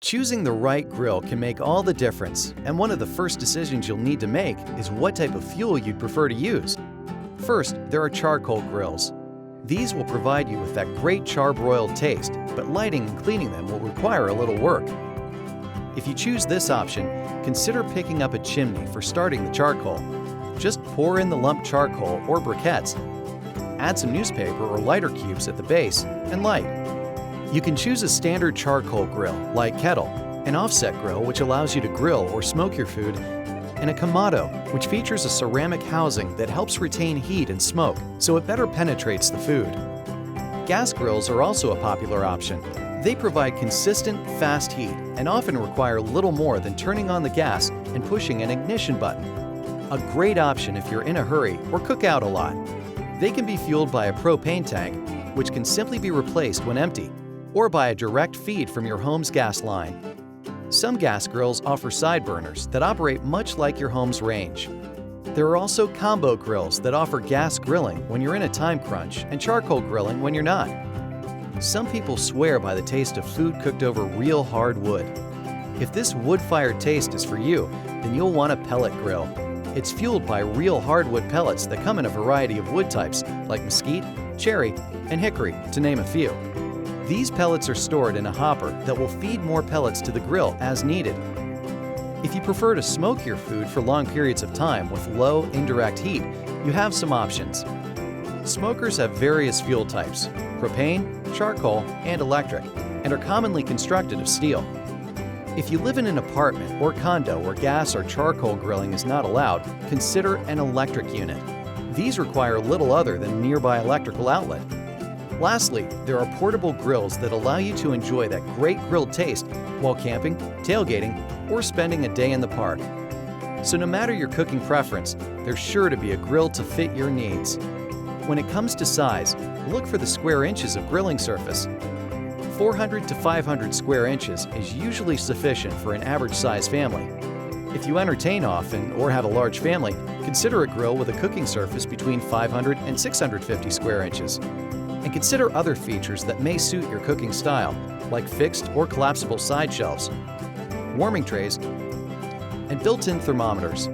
Choosing the right grill can make all the difference, and one of the first decisions you'll need to make is what type of fuel you'd prefer to use. First, there are charcoal grills. These will provide you with that great charbroiled taste, but lighting and cleaning them will require a little work. If you choose this option, consider picking up a chimney for starting the charcoal. Just pour in the lumped charcoal or briquettes, add some newspaper or lighter cubes at the base, and light. You can choose a standard charcoal grill, like kettle, an offset grill which allows you to grill or smoke your food, and a kamado, which features a ceramic housing that helps retain heat and smoke, so it better penetrates the food. Gas grills are also a popular option. They provide consistent, fast heat and often require little more than turning on the gas and pushing an ignition button. A great option if you're in a hurry or cook out a lot. They can be fueled by a propane tank, which can simply be replaced when empty, or by a direct feed from your home's gas line. Some gas grills offer side burners that operate much like your home's range. There are also combo grills that offer gas grilling when you're in a time crunch and charcoal grilling when you're not. Some people swear by the taste of food cooked over real hard wood. If this wood-fired taste is for you, then you'll want a pellet grill. It's fueled by real hardwood pellets that come in a variety of wood types like mesquite, cherry, and hickory, to name a few. These pellets are stored in a hopper that will feed more pellets to the grill as needed. If you prefer to smoke your food for long periods of time with low, indirect heat, you have some options. Smokers have various fuel types: propane, charcoal, and electric, and are commonly constructed of steel. If you live in an apartment or condo where gas or charcoal grilling is not allowed, consider an electric unit. These require little other than a nearby electrical outlet. Lastly, there are portable grills that allow you to enjoy that great grilled taste while camping, tailgating, or spending a day in the park. So no matter your cooking preference, there's sure to be a grill to fit your needs. When it comes to size, look for the square inches of grilling surface. 400 to 500 square inches is usually sufficient for an average-sized family. If you entertain often or have a large family, consider a grill with a cooking surface between 500 and 650 square inches. And consider other features that may suit your cooking style, like fixed or collapsible side shelves, warming trays, and built-in thermometers.